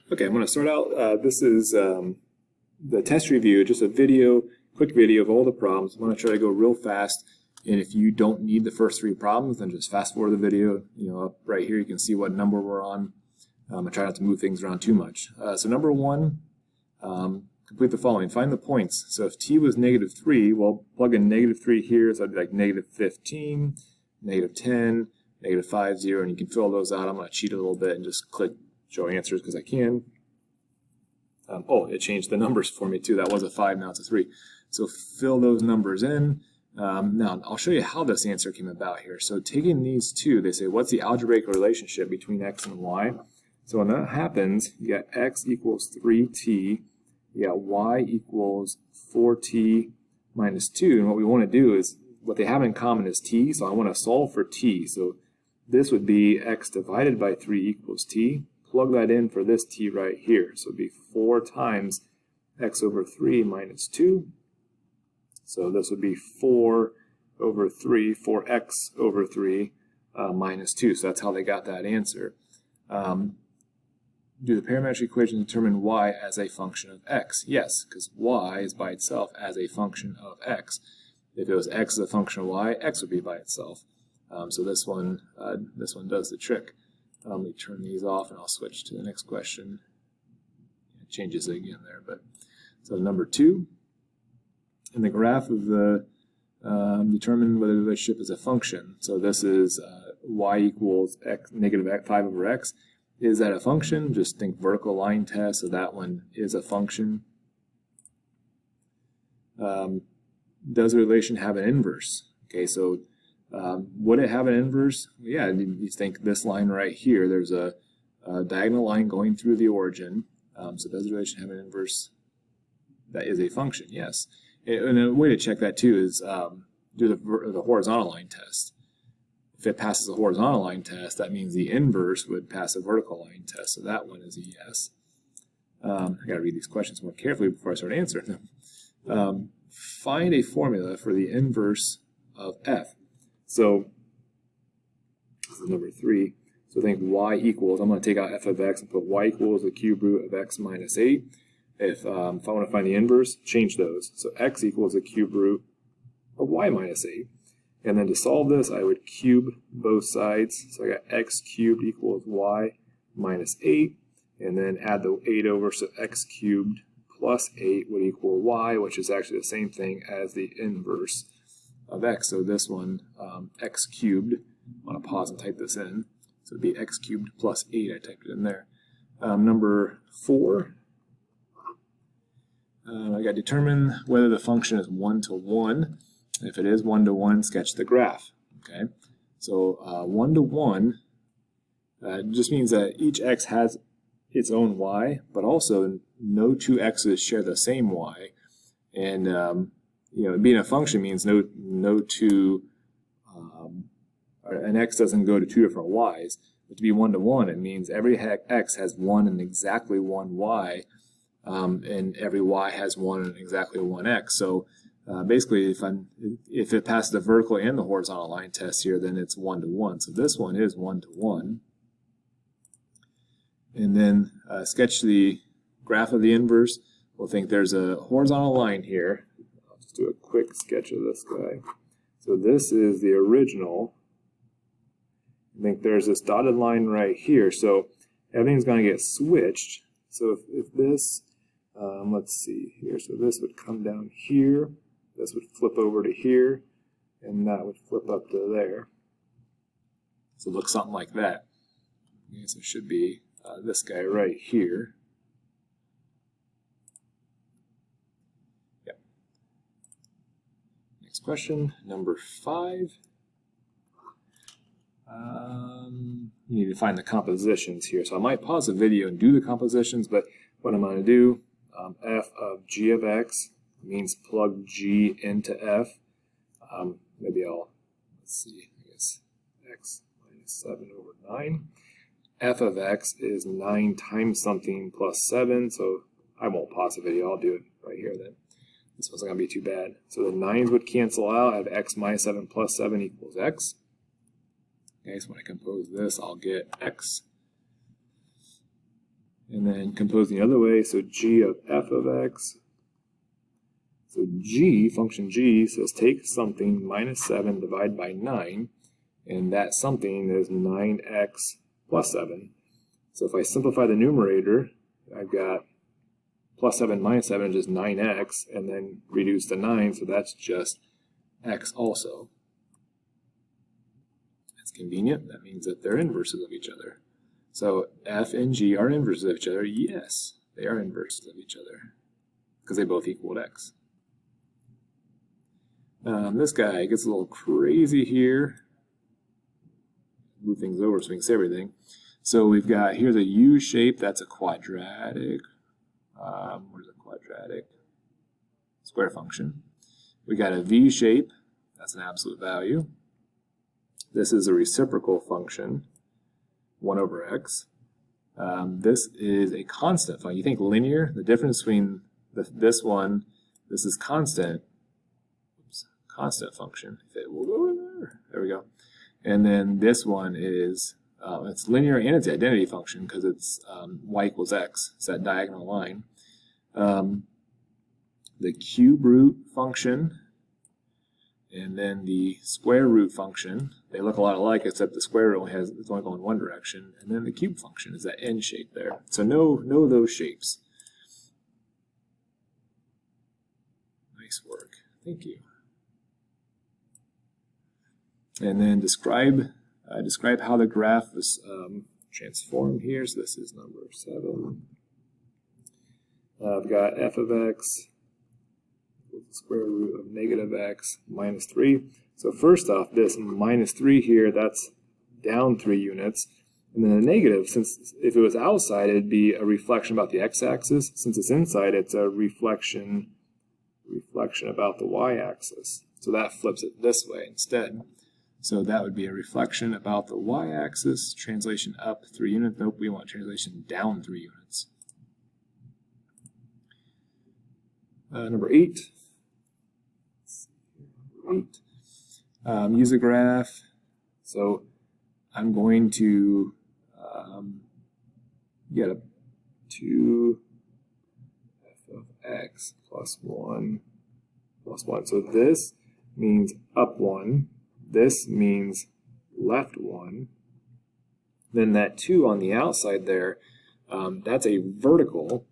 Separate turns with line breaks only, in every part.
Okay, I'm going to start out. This is the test review, just a video, quick video of all the problems. I'm going to try to go real fast, and if you don't need the first three problems, then just fast forward the video. Up right here you can see what number we're on. I try not to move things around too much. So number one, complete the following. Find the points. So if t was -3, well, plug in -3 here, so that'd be like -15, -10, -5, 0, and you can fill those out. I'm going to cheat a little bit and just click show answers because I can. Oh, it changed the numbers for me too. That was a 5, now it's a 3. So fill those numbers in. Now, I'll show you how this answer came about here. So taking these two, they say, what's the algebraic relationship between x and y? So when that happens, you got x equals 3t, you got y equals 4t minus 2. And what we want to do is, what they have in common is t, so I want to solve for t. So this would be x divided by 3 equals t. Plug that in for this t right here. So it would be 4 times x over 3 minus 2. So this would be 4 over 3, 4x over 3 minus 2. So that's how they got that answer. Do the parametric equation determine y as a function of x? Yes, because y is by itself as a function of x. If it was x as a function of y, x would be by itself. So this one does the trick. Let me turn these off and I'll switch to the next question. It changes it again there, but so number 2, in the graph of the determine whether the relationship is a function. So this is y equals x negative 5 over x. Is that a function? Just think vertical line test. So that one is a function. Does the relation have an inverse? Okay, so would it have an inverse? Yeah, you think this line right here, there's a diagonal line going through the origin. So does the relation have an inverse? That is a function, yes. And a way to check that too is do the horizontal line test. If it passes the horizontal line test, that means the inverse would pass a vertical line test. So that one is a yes. I got to read these questions more carefully before I start answering them. Find a formula for the inverse of f. So this is number 3. So think y equals, I'm going to take out f of x and put y equals the cube root of x minus 8. If I want to find the inverse, change those. So x equals the cube root of y minus 8. And then to solve this, I would cube both sides. So I got x cubed equals y minus 8. And then add the 8 over, so x cubed plus 8 would equal y, which is actually the same thing as the inverse of x. So this one, x cubed, I want to pause and type this in. So it would be x cubed plus 8, I typed it in there. Number 4, I got to determine whether the function is 1 to 1. If it is 1 to 1, sketch the graph. Okay, so 1 to 1 just means that each x has its own y, but also no two x's share the same y. And being a function means no two an x doesn't go to two different y's. But to be 1 to 1, it means every x has 1 and exactly 1 y, and every y has 1 and exactly 1 x. So basically, if it passes the vertical and the horizontal line test here, then it's 1 to 1. So this one is 1 to 1. And then sketch the graph of the inverse. We'll think there's a horizontal line here. I'll just do a quick sketch of this guy. So this is the original. I think there's this dotted line right here. So everything's going to get switched. So if this, let's see here. So this would come down here. This would flip over to here, and that would flip up to there. So it looks something like that. Okay, so it should be this guy right here. Yep. Next question, number 5. You need to find the compositions here. So I might pause the video and do the compositions, but what I'm going to do, f of g of x means plug g into f. Maybe let's see, I guess x minus 7 over 9. F of x is 9 times something plus 7, so I won't pause the video, I'll do it right here then. This wasn't going to be too bad. So the 9's would cancel out. I have x minus 7 plus 7 equals x. Okay, so when I compose this, I'll get x and then composing the other way, so g of f of x. So g, function g, says take something minus 7 divided by 9, and that something is 9x plus 7. So if I simplify the numerator, I've got plus 7 minus 7 is just 9x, and then reduce to 9, so that's just x also. That's convenient. That means that they're inverses of each other. So f and g are inverses of each other. Yes, they are inverses of each other because they both equal x. This guy gets a little crazy here. Move things over so we can see everything. So we've got, here's a U shape, that's a quadratic. Where's a quadratic? Square function. We got a V shape, that's an absolute value. This is a reciprocal function, 1 over x. This is a constant function. You think linear, the difference between this one, this is constant. Constant function. We'll go there. There we go. And then this one is it's linear and it's the identity function because it's y equals x. It's that diagonal line. The cube root function and then the square root function. They look a lot alike except the square root it's only going one direction. And then the cube function is that N shape there. So know those shapes. Nice work. Thank you. And then describe how the graph is transformed here. So this is number 7. I've got f of x equals the square root of negative x minus 3. So first off, this minus 3 here, that's down 3 units. And then the negative, since if it was outside, it'd be a reflection about the x-axis. Since it's inside, it's a reflection about the y-axis. So that flips it this way instead. So that would be a reflection about the y-axis, translation up 3 units. Nope, we want translation down 3 units. Number 8. Use a graph. So I'm going to get a 2 f of x plus 1 plus 1. So this means up 1. This means left 1. Then that 2 on the outside there, that's a vertical.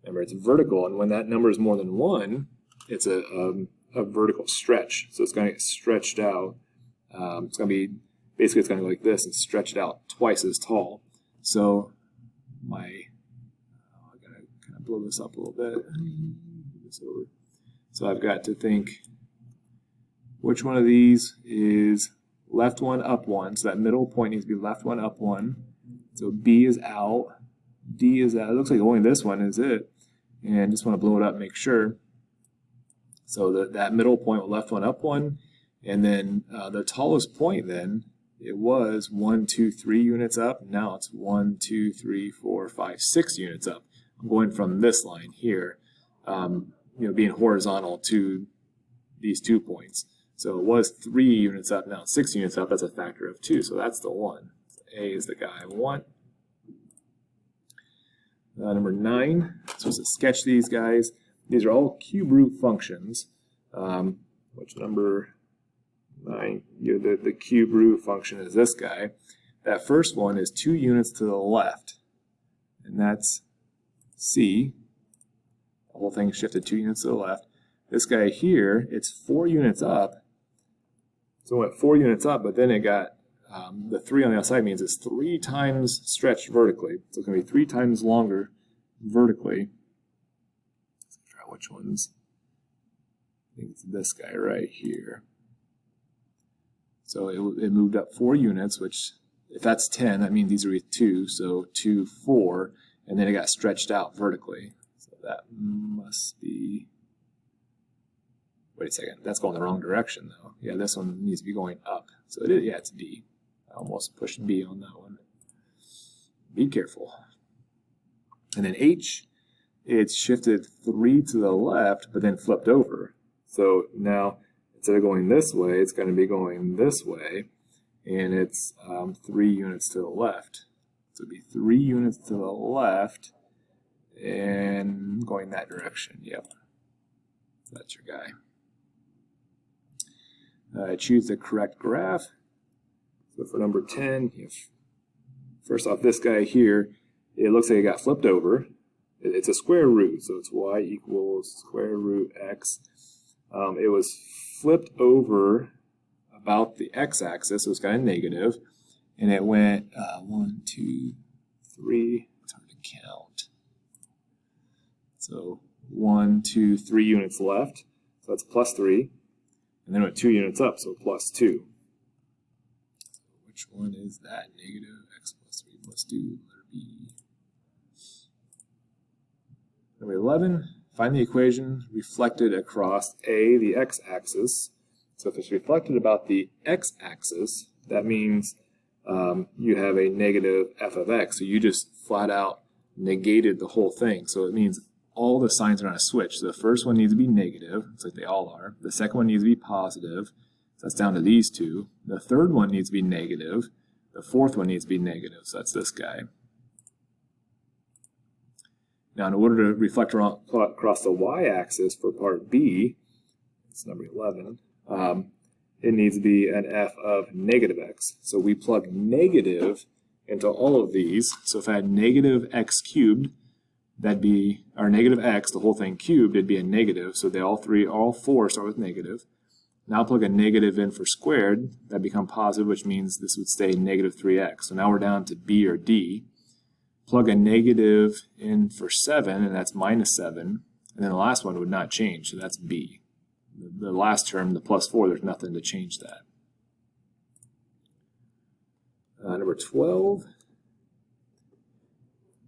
Remember, it's vertical, and when that number is more than 1, it's a vertical stretch. So it's going to get stretched out. It's going to be, basically it's going to go like this and stretch it out twice as tall. So I got to kind of blow this up a little bit. Move this over. So I've got to think, which one of these is left 1, up 1? So that middle point needs to be left 1, up 1. So B is out, D is out. It looks like only this one is it. And just want to blow it up and make sure. So that middle point with left 1, up 1. And then the tallest point then, it was 1, 2, 3 units up. Now it's 1, 2, 3, 4, 5, 6 units up. I'm going from this line here, being horizontal to these 2 points. So it was 3 units up, now it's 6 units up. That's a factor of 2, so that's the one. So A is the guy I want. Number 9, I'm supposed to sketch these guys. These are all cube root functions. Which number 9? The cube root function is this guy. That first one is 2 units to the left, and that's C. The whole thing shifted 2 units to the left. This guy here, it's 4 units up. So it went 4 units up, but then it got the 3 on the outside means it's 3 times stretched vertically. So it's going to be 3 times longer vertically. Let's try which ones. I think it's this guy right here. So it moved up 4 units, which if that's 10, that means these are 2. So 2, 4, and then it got stretched out vertically. So that must be. Wait a second, that's going the wrong direction though. Yeah, this one needs to be going up. So it is, yeah, it's D. I almost pushed B on that one. Be careful. And then H, it's shifted 3 to the left, but then flipped over. So now, instead of going this way, it's going to be going this way, and it's 3 units to the left. So it'd be 3 units to the left, and going that direction. Yep, that's your guy. Choose the correct graph. So for number 10, first off, this guy here, it looks like it got flipped over. It's a square root, so it's y equals square root x. It was flipped over about the x-axis, so it's got a negative, and it went 1, 2, 3. It's hard to count. So 1, 2, 3 units left, so that's plus 3, and then it went 2 units up, so plus 2. Which one is that? Negative x plus 3 plus 2, letter B. Number 11, find the equation reflected across A, the x-axis. So if it's reflected about the x-axis, that means you have a negative f of x. So you just flat out negated the whole thing. So it means all the signs are on a switch. So the first one needs to be negative, it's like they all are. The second one needs to be positive. So that's down to these two. The third one needs to be negative. The fourth one needs to be negative. So that's this guy. Now, in order to reflect across the y-axis for part B, it's number 11, it needs to be an f of negative x. So we plug negative into all of these. So if I had negative x cubed, that'd be, or negative x, the whole thing cubed, it'd be a negative. So they all four start with negative. Now plug a negative in for squared, that'd become positive, which means this would stay negative 3x. So now we're down to B or D. Plug a negative in for 7, and that's minus 7. And then the last one would not change, so that's B. The last term, the plus 4, there's nothing to change that. Number 12.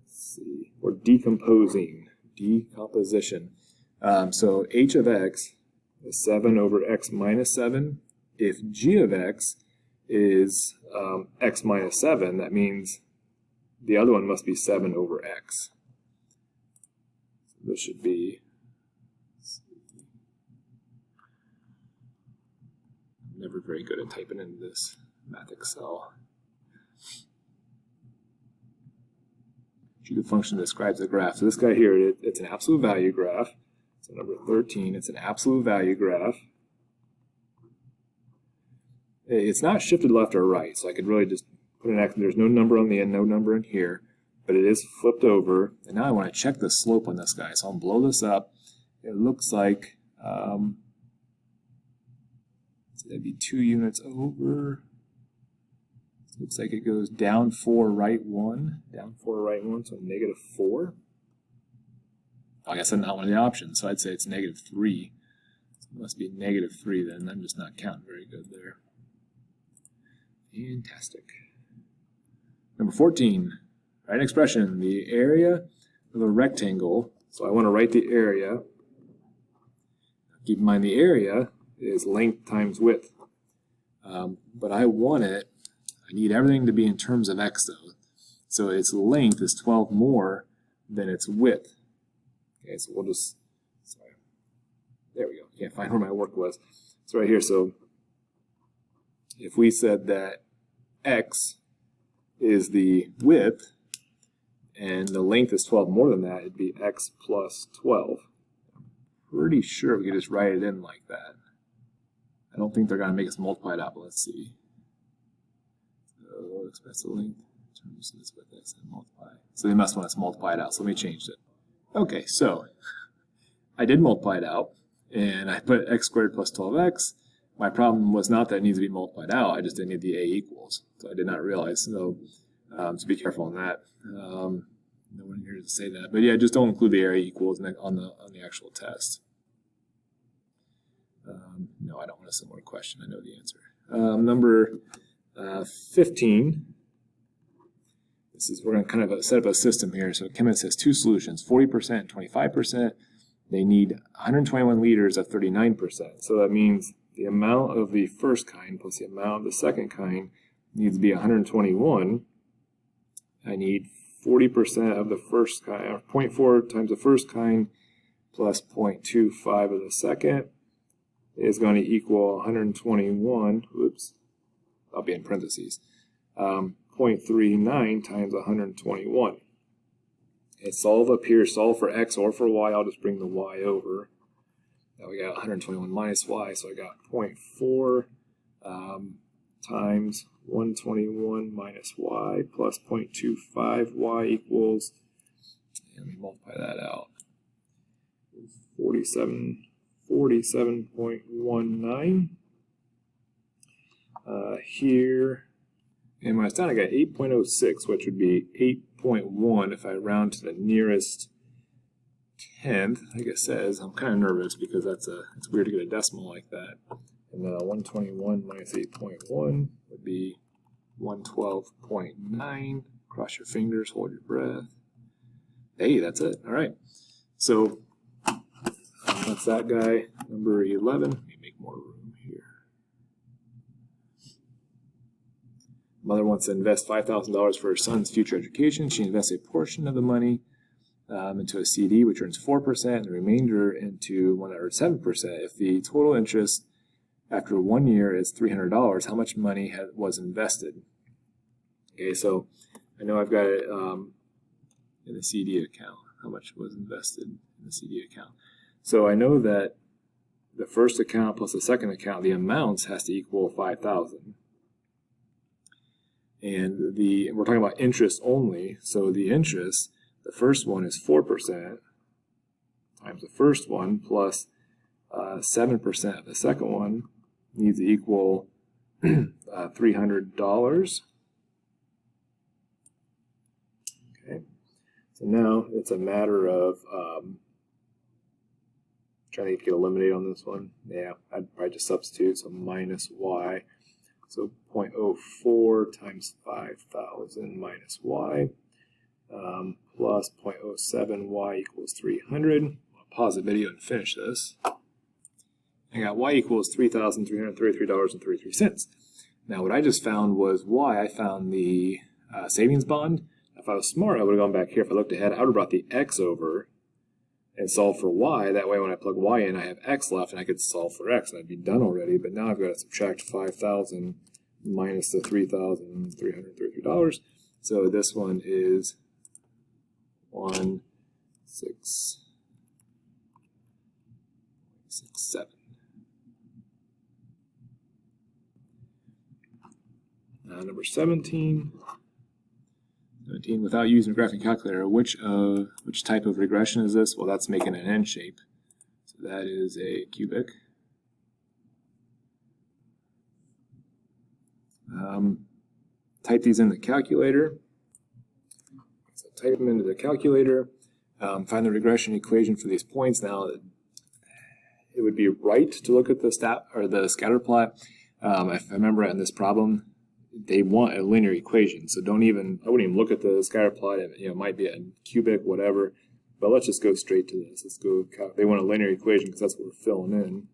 Let's see. We're decomposing. Decomposition. So h of x is 7 over x minus 7. If g of x is x minus 7, that means the other one must be 7 over x. So this should be, I'm never very good at typing in this math Excel. The function describes the graph. So this guy here, it's an absolute value graph. So number 13, it's an absolute value graph. It's not shifted left or right, so I could really just put an X. There's no number on the end, no number in here, but it is flipped over. And now I want to check the slope on this guy, so I'll blow this up. It looks like so that'd be 2 units over. So it looks like it goes down 4, right 1, down 4, right 1, so negative 4. I guess that's not one of the options, so I'd say it's negative 3. It must be negative 3 then. I'm just not counting very good there. Fantastic. Number 14, write an expression. The area of a rectangle, so I want to write the area. Keep in mind the area is length times width. But I need everything to be in terms of x though. So its length is 12 more than its width. Okay, so we'll just, sorry. There we go. Can't find where my work was. It's right here. So if we said that x is the width and the length is 12 more than that, it'd be x plus 12. I'm pretty sure we could just write it in like that. I don't think they're going to make us multiply it out, but let's see. So express the length in terms of this with x and multiply. So they must want us to multiply it out, so let me change it. Okay, so I did multiply it out, and I put x squared plus 12x. My problem was not that it needs to be multiplied out, I just didn't need the a equals. So I did not realize, so be careful on that. No one here to say that, but yeah, just don't include the area equals on the actual test. No, I don't want a similar question, I know the answer. Number 15. We're going to kind of set up a system here. So Chemist has two solutions, 40% and 25%. They need 121 liters of 39%. So that means the amount of the first kind plus the amount of the second kind needs to be 121. I need 40% of the first kind, or 0.4 times the first kind plus 0.25 of the second is going to equal 121. Whoops, I'll be in parentheses. 0.39 times 121. Okay, solve up here, solve for x or for y. I'll just bring the y over. Now we got 121 minus y, so I got 0.4 times 121 minus y plus 0.25 y equals, let me multiply that out, 47.19. Here, and when it's done, I got 8.06, which would be 8.1 if I round to the nearest tenth, like it says. I'm kind of nervous because it's weird to get a decimal like that. And 121 minus 8.1 would be 112.9. Cross your fingers, hold your breath. Hey, that's it. All right. So that's that guy, number 11. Let me make more room here. Mother wants to invest $5,000 for her son's future education. She invests a portion of the money into a CD, which earns 4%, and the remainder into one that earns 7%. If the total interest after 1 year is $300, how much money was invested? Okay, so I know I've got it in the CD account. How much was invested in the CD account? So I know that the first account plus the second account, the amounts has to equal 5,000. And we're talking about interest only. So the interest, the first one is 4% times the first one plus 7% of the second one needs to equal $300. Okay, so now it's a matter of trying to get eliminate on this one. Yeah, I'd probably just substitute, so minus y. So 0.04 times 5,000 minus y plus 0.07 y equals 300. I'll pause the video and finish this. I got y equals $3,333.33. Now what I just found was y. I found the savings bond. If I was smart, I would have gone back here. If I looked ahead, I would have brought the x over and solve for y. That way when I plug y in, I have x left and I could solve for x and I'd be done already. But now I've got to subtract 5,000 minus the $3,333. So this one is 1667. Number 17. Without using a graphing calculator, which type of regression is this? Well, that's making an N shape. So that is a cubic. Type these in the calculator. So type them into the calculator. Find the regression equation for these points. Now, it would be right to look at the scatter plot. If I remember in this problem, they want a linear equation, so I wouldn't even look at the scatter plot. It might be a cubic, whatever, but let's just go straight to this. Let's go. They want a linear equation because that's what we're filling in.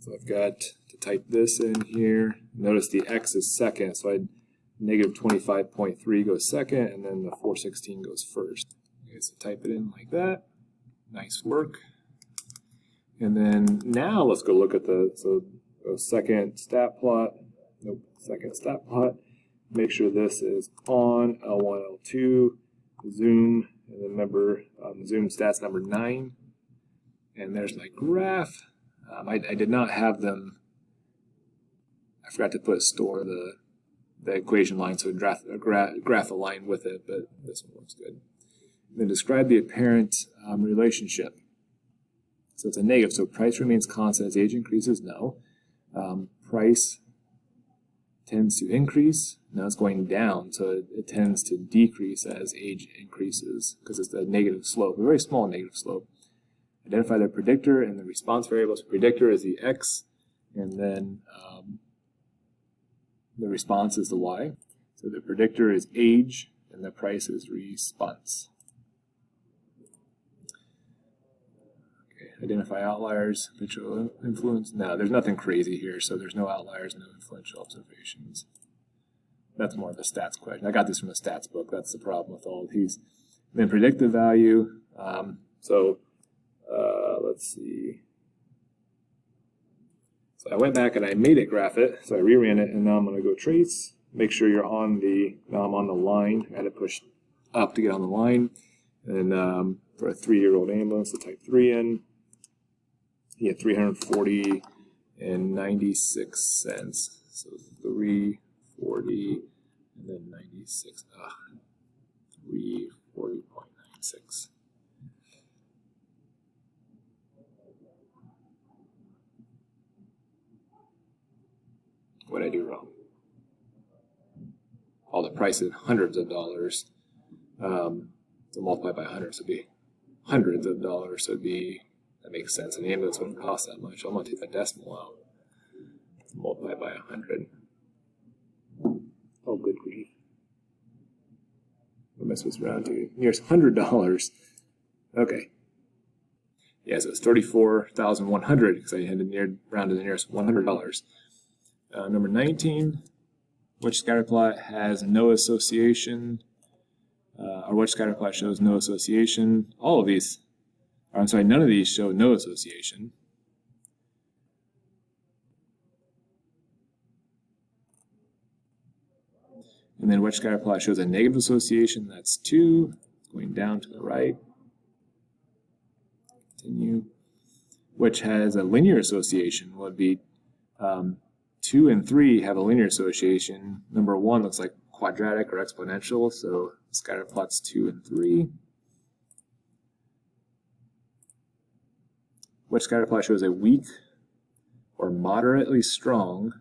So I've got to type this in here. Notice the x is second, so negative 25.3 goes second, and then the 416 goes first. Okay, so type it in like that. Nice work. And then now let's go look at second stat plot. Nope, second stat plot. Make sure this is on L1, L2, zoom, and then remember zoom stats number 9. And there's my graph. I did not have them. I forgot to store the equation line, so graph a line with it, but this one looks good. And then describe the apparent relationship. So it's a negative, so price remains constant as age increases? No. Price tends to increase. Now it's going down, so it tends to decrease as age increases because it's a negative slope, a very small negative slope. Identify the predictor and the response variables. Predictor is the x, and then the response is the y. So the predictor is age, and the price is response. Identify outliers, habitual influence. No, there's nothing crazy here, so there's no outliers, no influential observations. That's more of a stats question. I got this from a stats book. That's the problem with all of these. Then predict the value. Let's see. So I went back and I made it graph it. So I reran it, and now I'm going to go trace. Make sure you're on now I'm on the line. I had to push up to get on the line. And for a 3-year-old ambulance, to type 3 in, you get $340.96. So 340 and then 96. 340.96. What did I do wrong? All the prices, hundreds of dollars. So multiply by 100, so it'd be hundreds of dollars. So it'd be, that makes sense. An ambulance wouldn't cost that much. I'm going to take that decimal out. Multiply by 100. Oh, good grief. What am I supposed to round to? Nearest $100. Okay. Yeah, so it's 34,100 because I had to round to the nearest $100. Number 19, which scatter plot has no association, or which scatter plot shows no association? All of these, or I'm sorry, none of these show no association. And then which scatter plot shows a negative association? That's 2, going down to the right. Continue. Which has a linear association would be 2 and 3 have a linear association. Number 1 looks like quadratic or exponential, so scatter plots 2 and 3. Which scatter plot shows a weak or moderately strong?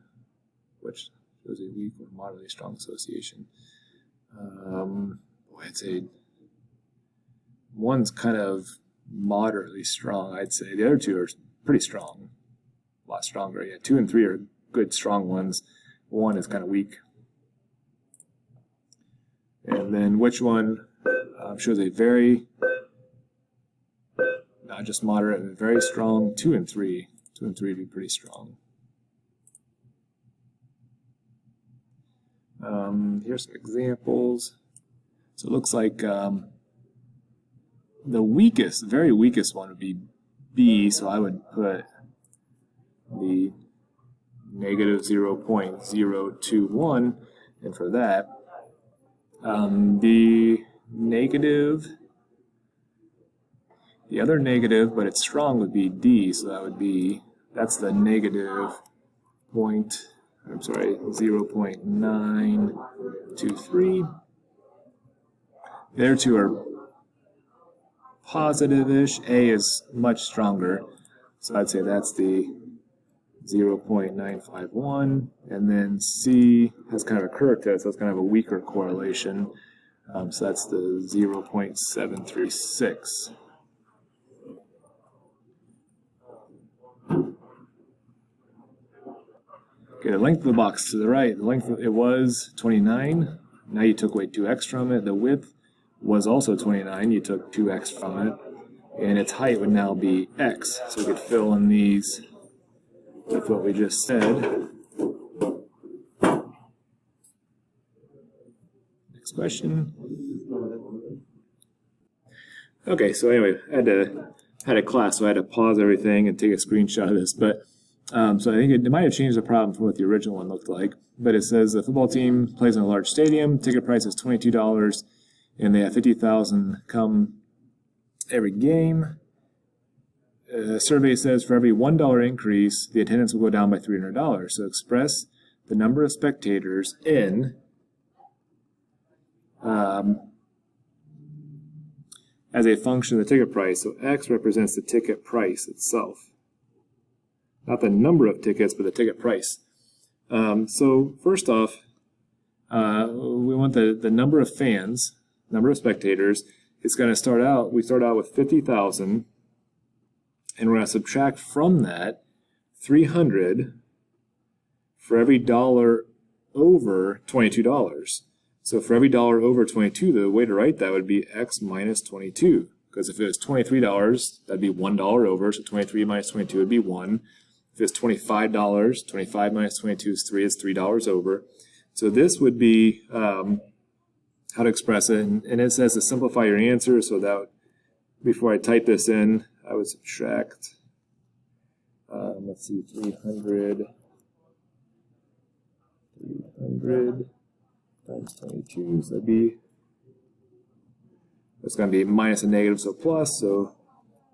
Which shows a weak or moderately strong association? I'd say one's kind of moderately strong, I'd say. The other two are pretty strong, a lot stronger. Yeah, 2 and 3 are good, strong ones. 1 is kind of weak. And then which one shows a very, not just moderate, but very strong? 2 and 3. 2 and 3 would be pretty strong. Here's some examples. So it looks like the weakest, the very weakest one would be B, so I would put the negative 0.021, and for that, the other negative, but it's strong, would be D, so that would be, that's the negative 0.923. The other two are positive-ish. A is much stronger, so I'd say that's the 0.951, and then C has kind of a curve to it, so it's kind of a weaker correlation, so that's the 0.736. Okay, the length of the box to the right, the length it was 29. Now you took away 2x from it. The width was also 29. You took 2x from it, and its height would now be x. So we could fill in these with what we just said. Next question. Okay, so anyway, I had a class, so I had to pause everything and take a screenshot of this. But so I think it might have changed the problem from what the original one looked like. But it says the football team plays in a large stadium. Ticket price is $22, and they have 50,000 come every game. A survey says for every $1 increase, the attendance will go down by $300. So express the number of spectators in as a function of the ticket price. So X represents the ticket price itself. Not the number of tickets, but the ticket price. So first off, we want the number of fans, number of spectators. It's going to start out, we start out with 50,000, and we're going to subtract from that 300 for every dollar over $22. So for every dollar over 22, the way to write that would be X minus 22. Because if it was $23, that'd be $1 over, so 23 minus 22 would be 1. If it's $25, 25 minus 22 is 3, it's $3 over. So this would be how to express it. And it says to simplify your answer, so that before I type this in, I would subtract, let's see, 300 times 22, so that'd be It's going to be minus a negative, so plus. So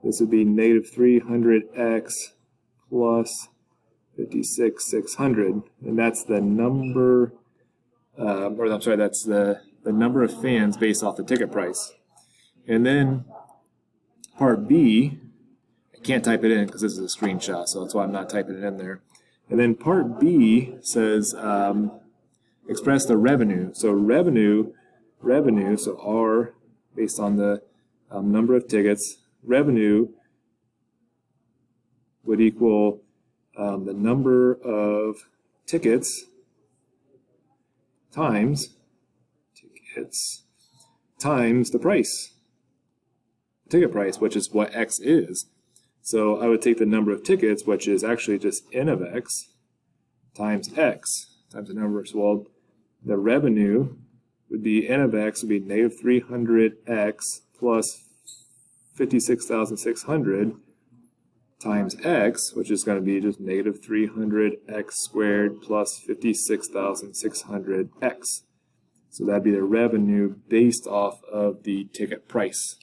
this would be negative 300x plus 56,600, and that's the number, or I'm sorry, that's the number of fans based off the ticket price. And then part B, I can't type it in because this is a screenshot, so that's why I'm not typing it in there. And then part B says express the revenue. So revenue, so R based on the number of tickets, revenue would equal the number of tickets times the price, ticket price, which is what X is. So I would take the number of tickets, which is actually just N of X, times X, times the number. So well, the revenue would be N of X would be negative 300X plus 56,600 times X, which is going to be just negative 300X squared plus 56,600X. So that'd be the revenue based off of the ticket price.